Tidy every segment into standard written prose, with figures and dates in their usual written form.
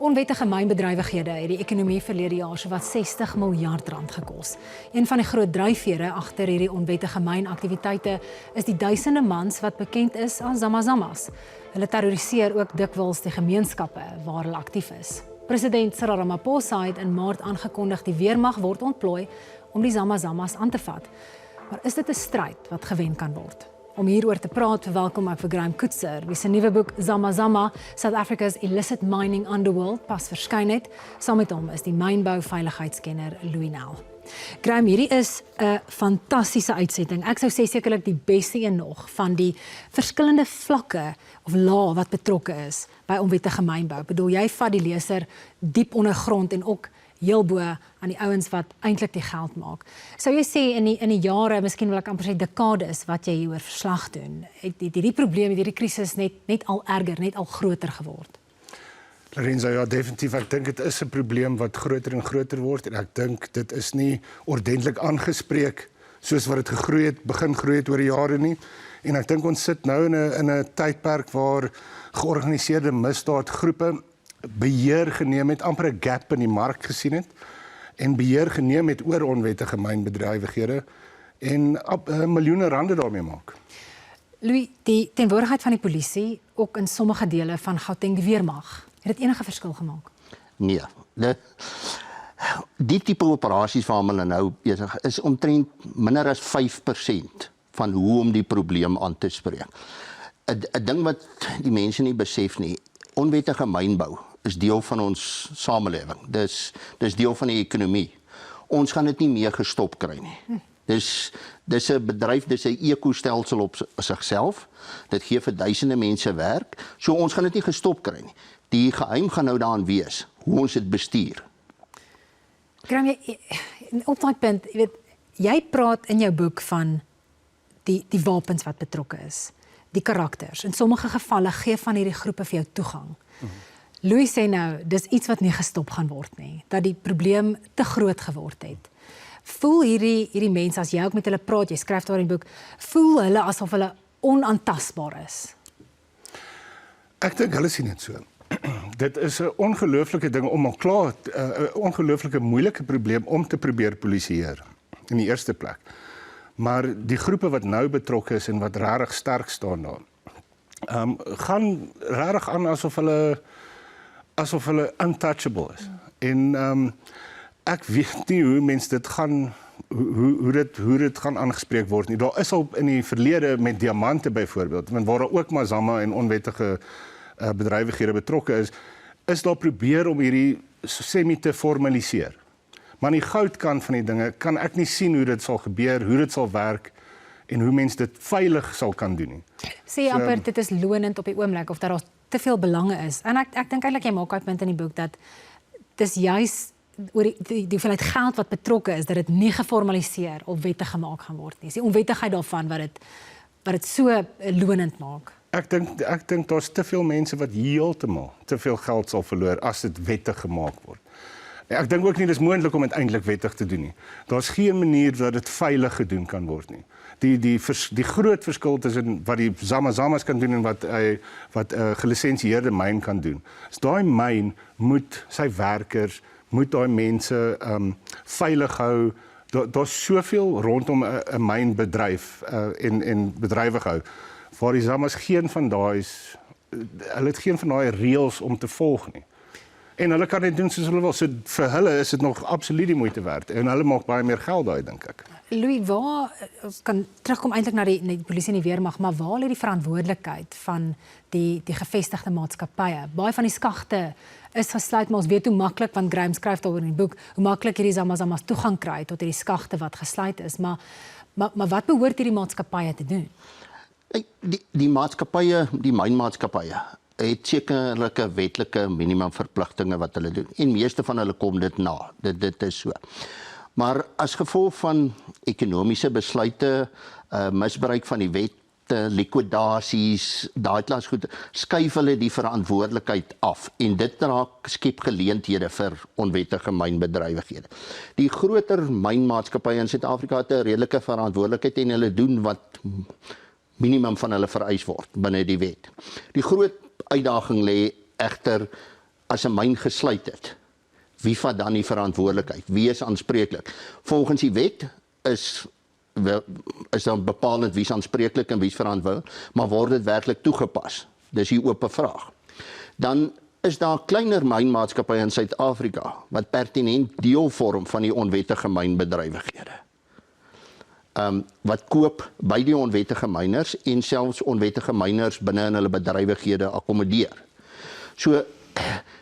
Onwettige mynbedrywighede het die ekonomie verlede jaar sowat 60 miljard rand gekos. Een van die groot dryfvere agter hierdie onwettige mynaktiwiteite is die duisende mans wat bekend is as Zamazamas. Hulle terroriseer ook dikwels die gemeenskappe waar hulle aktief is. President Cyril Ramaphosa het in Maart aangekondig die weermag word ontplooi om die Zamazamas aan te vat. Maar is dit 'n stryd wat gewen kan word? Om hieroor te praat, verwelkom ek vir Graham Coetzer, wie se nuwe boek Zamazama, South Africa's Illicit Mining Underworld pas verskyn het. Saam met hom is die mynbou-veiligheidskenner Louis Nel. Graham, hierdie is 'n fantastiese uitsetting. Ek sou sê sekerlik die beste een nog van die verskillende vlakke of lae wat betrokke is by onwettige mynbou. Ek bedoel, jy vat die leser diep ondergrond en ook heel bo aan die ouens wat eintlik die geld maak. Sou jy sê in die jare, miskien wil ek amper sê dekades wat jy hieroor verslag doen, het hierdie probleem, hierdie krisis net al erger, net al groter geword? Lorenzo, ja, definitief. Ek dink dit is 'n probleem wat groter en groter word en ek dink dit is nie ordentlik aangespreek soos wat dit begin groei het oor die jare nie. En ek dink ons sit nou in 'n tydperk waar georganiseerde misdaadgroepe beheer geneem het, amper 'n gap in die mark gesien het en beheer geneem het oor onwettige mynbedrywighede en miljoene rande daarmee maak. Louis, die teenwoordigheid van die polisie, ook in sommige dele van Gauteng die weermag, het dit enige verskil gemaak? Nee. Die tipe operasies waarmee hulle nou besig is omtrent minder as 5% van hoe om die probleem aan te spreek. 'n ding wat die mense nie besef nie, onwettige mynbou is deel van ons samelewing. Dis deel van die ekonomie. Ons gaan dit nie meer gestop kry nie. Dis 'n bedryf, dis 'n ekostelsel op sigself. Dit gee vir duisende mense werk. So ons gaan dit nie gestop kry nie. Die geheim gaan nou daarin wees hoe ons dit bestuur. Graham, op daai punt, jy weet, jy praat in jou boek van die wapens wat betrokke is, die karakters. In sommige gevalle gee van hierdie groepe vir jou toegang. Louis sê nou, dis iets wat nie gestop gaan word nie, dat die probleem te groot geword het. Voel hierdie mense, as jy ook met hulle praat, jy skryf daar in die boek, voel hulle asof hulle onaantastbaar is? Ek dink hulle sien dit so. Dit is 'n ongelooflike ding om al klaar, 'n ongelooflike moeilike probleem om te probeer polisieer in die eerste plek. Maar die groepe wat nou betrokke is en wat regtig sterk staan daar, gaan regtig aan asof hulle untouchable is. En ek weet nie hoe mense dit gaan hoe dit gaan aangespreek word nie. Daar is al in die verlede met diamante byvoorbeeld, want waar daar ook Mazama en onwettige bedrywighede betrokke is daar probeer om hierdie semi te formaliseer. Maar aan die goudkant van die dinge kan ek nie sien hoe dit sal gebeur, hoe dit sal werk en hoe mense dit veilig sal kan doen nie. Sê jy amper dit is lonend op die oomblik of dat daar te veel belange is. En ek dink eintlik jy maak daai punt in die boek dat dis juis oor die hoeveelheid geld wat betrokke is, dat dit nie geformaliseer of wettig gemaak gaan word nie. Dis die onwettigheid daarvan wat dit so lonend maak. Ek dink daar's te veel mense wat heeltemal te veel geld sal verloor as dit wettig gemaak word. Ek dink ook nie dis moontlik om dit eintlik wettig te doen nie. Daar's geen manier dat dit veilig gedoen kan word nie. Die groot verskil tussen wat die Zamazamas kan doen en wat 'n gelisensieerde myn kan doen. Is daai myn moet sy werkers, moet daai mense veilig hou. Daar's soveel rondom 'n mynbedryf en bedrywigheid waar die Zamas hulle het geen van daai reëls om te volg nie. En hulle kan dit doen soos hulle wil. So vir hulle is dit nog absoluut die moeite werd en hulle maak baie meer geld daai, dink ek. Louis, ons kan terugkom eintlik na die polisie en die weermag, maar waar lê die verantwoordelikheid van die gevestigde maatskappye? Baie van die skagte is gesluit, maar ons weet hoe maklik, want Graham skryf daaroor in die boek, hoe maklik hierdie Zamazamas toegang kry tot hierdie skagte wat gesluit is. Maar wat behoort hierdie maatskappye te doen? Die maatskappye, die mynmaatskappye, het sekerlike wetlike minimumverpligtinge wat hulle doen. En meeste van hulle kom dit na. Dit is so. Maar as gevolg van ekonomiese besluite, misbruik van die wette, likwidasies, daai klas goed, skuif hulle die verantwoordelikheid af en dit skep geleenthede vir onwettige mynbedrywighede. Die groter mynmaatskappye in Suid-Afrika het 'n redelike verantwoordelikheid en hulle doen wat minimum van hulle vereis word binne die wet. Die groot uitdaging lê egter as 'n myn gesluit het, wie vat dan die verantwoordelikheid? Wie is aanspreeklik? Volgens die wet is dan bepalend wie is aanspreeklik en wie is verantwoordelik, maar word dit werklik toegepas? Dis die oop vraag. Dan is daar kleiner mynmaatskappye in Suid-Afrika wat pertinent deel vorm van die onwettige mynbedrywighede. Wat koop by die onwettige myners en selfs onwettige myners binne in hulle bedrywighede akkommodeer. So,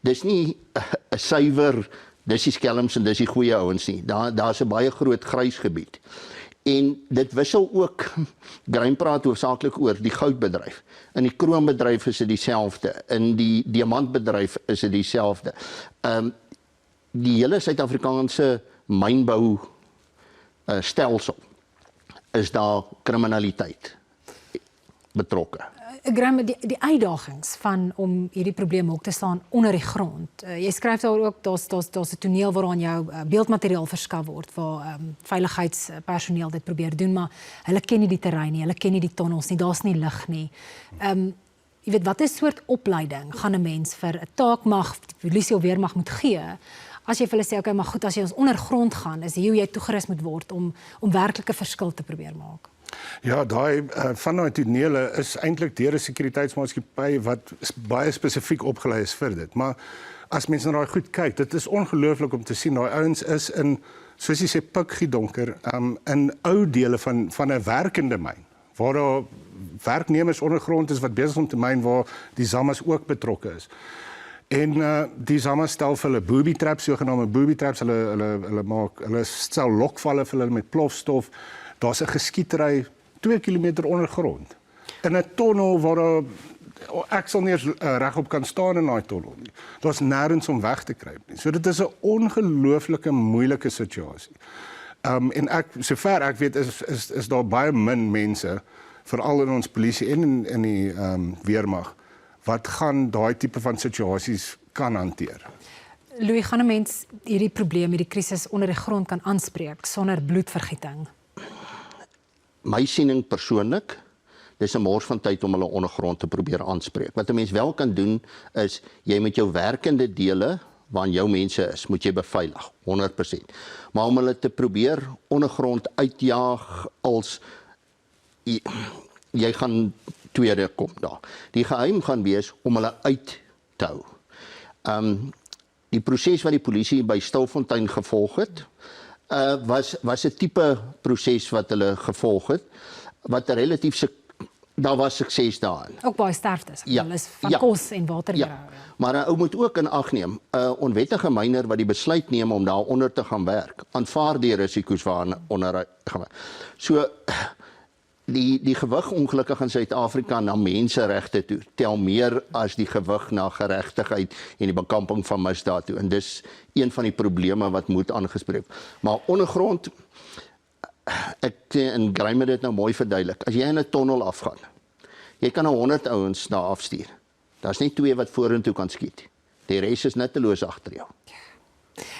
dis nie 'n suiwer, dis die skelms en dis die goeie ouens nie. Daar's 'n baie groot grys gebied. En dit wissel ook, Graeme praat hoofsaaklik oor die goudbedryf. In die kroombedryf is dit dieselfde. In die diamantbedryf is dit dieselfde. Die hele Suid-Afrikaanse mynbou stelsel is daar kriminaliteit betrokke. Graeme, die uitdagings van om hierdie probleem op te staan onder die grond. Jy skryf daar ook, daar's 'n toneel waaraan jou beeldmateriaal verskaf word, waar veiligheidspersoneel dit probeer doen, maar hulle ken nie die terrein nie, hulle ken nie die tonnels nie, daar's nie lig nie. Jy weet, watter soort opleiding gaan 'n mens vir 'n taakmag, die polisie of weermag moet gee, as jy vir hulle sê, okay, maar goed, as jy ons ondergrond gaan, is hoe jy toegerus moet word om werklike verskil te probeer maak. Ja, van daai tonele is eintlik deur 'n sekuriteitsmaatskappy wat baie spesifiek opgelei is vir dit. Maar as mense na daai goed kyk, dit is ongelooflik om te sien. Daai ouens is in, soos jy sê, pikgiedonker, in ou dele van 'n werkende myn, waar daar werknemers ondergrond is wat besig om te myn, waar die Zamas ook betrokke is. En die Zamas stel vir hulle booby traps, sogenaamde booby traps, hulle stel lokvalle vir hulle met plofstof. Daar's 'n geskietery 2 kilometer ondergrond. In 'n tonnel waar ek sal nie regop kan staan in daai tonnel nie. Daar's nêrens om weg te kruip nie. So dit is 'n ongelooflike moeilike situasie. En sover ek weet is daar baie min mense, veral in ons polisie en in die weermag, wat gaan daai tipe van situasies kan hanteer. Louis, gaan 'n mens hierdie probleem, hierdie krisis onder die grond kan aanspreek sonder bloedvergieting? My siening persoonlik, dis 'n mors van tyd om hulle ondergrond te probeer aanspreek. Wat 'n mens wel kan doen, is jy met jou werkende dele, waarin jou mense is, moet jy beveilig, 100%. Maar om hulle te probeer ondergrond uitjaag als jy gaan tweede kom daar. Die geheim gaan wees om hulle uit te hou. Die proses wat die polisie by Stilfontein gevolg het, was 'n tipe proses wat hulle gevolg het, wat relatief daar was sukses daarin. Ook baie sterftes. Ja, Hulle is van kos en water berou. Maar 'n ou moet ook in ag neem, 'n onwettige myner wat die besluit neem om daaronder te gaan werk, aanvaar die risiko's waaronder gaan werk. So die gewig ongelukkig in Suid-Afrika na menseregte toe tel meer as die gewig na geregtigheid en die bekamping van misdaad toe. En dis een van die probleme wat moet aangespreek. Maar ondergrond, en Graeme het dit nou mooi verduidelik. As jy in 'n tonnel afgaan, jy kan 100 ouens daar afstuur. Daar's net 2 wat vorentoe kan skiet. Die res is nutteloos agter jou.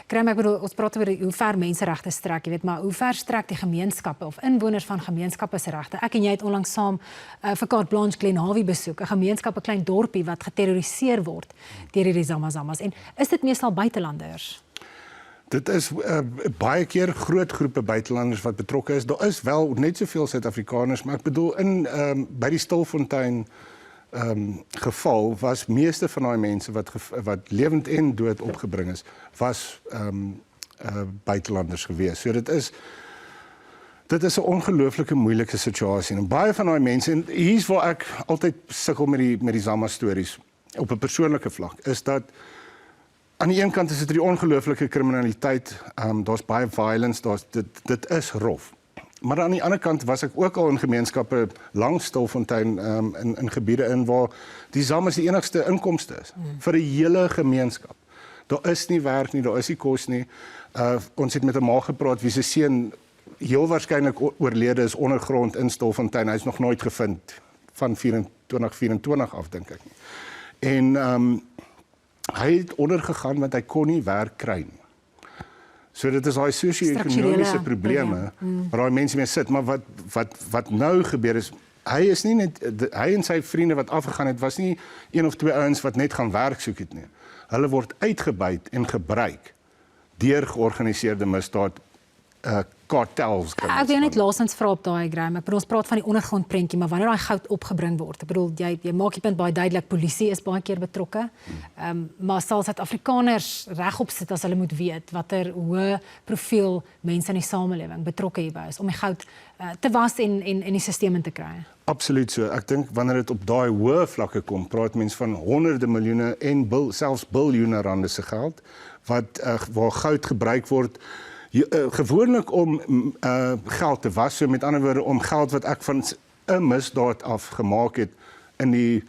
Graeme, ek bedoel, ons praat oor hoe ver menseregte strek, jy weet, maar hoe ver strek die gemeenskappe of inwoners van gemeenskappe se regte? Ek en jy het onlangs saam vir Carte Blanche Glenhawie besoek, 'n gemeenskap, 'n klein dorpie wat geterroriseer word deur hierdie Zamas. En is dit meestal buitelanders? Dit is baie keer groot groepe buitelanders wat betrokke is. Daar is wel net soveel Suid-Afrikaners, maar ek bedoel by die Stilfontein geval was meeste van daai mense wat lewend en dood opgebring is, was buitelanders gewees. So dit is 'n ongelooflike moeilike situasie. En baie van daai mense, en hier's waar ek altyd sukkel met die Zama stories op 'n persoonlike vlak, is dat aan die een kant is dit die ongelooflike kriminaliteit, daar's baie violence, dit is rof. Maar aan die ander kant was ek ook al in gemeenskappe langs Stilfontein in gebiede waar die Zamas die enigste inkomste is vir 'n hele gemeenskap. Daar is nie werk nie, daar is nie kos nie. Ons het met 'n ma gepraat wie se seun heel waarskynlik oorlede is ondergrond in Stilfontein. Hy's nog nooit gevind van 2024 af, dink ek nie. En hy het ondergegaan want hy kon nie werk kry nie. So dit is daai sosio-ekonomiese probleme waar daai mense mee sit, maar wat nou gebeur is hy is nie net hy en sy vriende wat afgegaan het, was nie een of twee ouens wat net gaan werk soek het nie. Hulle word uitgebuit en gebruik deur georganiseerde misdaad kartels. Ek wil net laasens vra op daai Graham. Ek bedoel ons praat van die ondergrondprentjie, maar wanneer daai goud opgebring word, ek bedoel jy maak die punt baie duidelik, polisie is baie keer betrokke. Maar sal Suid-Afrikaners regop sit as hulle moet weet watter hoë profiel mense in die samelewing betrokke hierby is om die goud te was en die stelsel in te kry. Absoluut so. Ek dink wanneer dit op daai hoë vlakke kom, praat mense van honderde miljoene en selfs biljoene rande se geld wat waar goud gebruik word gewoonlik om geld te was, so met ander woorde om geld wat ek van 'n misdaad af gemaak het in die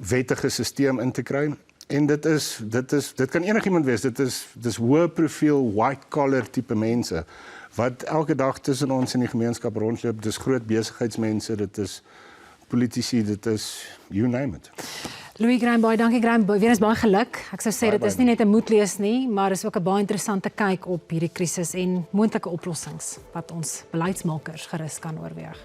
wettige stelsel in te kry. En dit kan enigiemand wees. Dis hoë profiel white collar tipe mense wat elke dag tussen ons in die gemeenskap rondloop. Dis groot besigheidsmense, dit is politici, dit is you name it. Louis Graham, baie dankie Graham, weer eens baie geluk. Ek sou sê dit is nie net 'n moedlees nie, maar is ook 'n baie interessante kyk op hierdie krisis en moontlike oplossings wat ons beleidsmakers gerus kan oorweeg.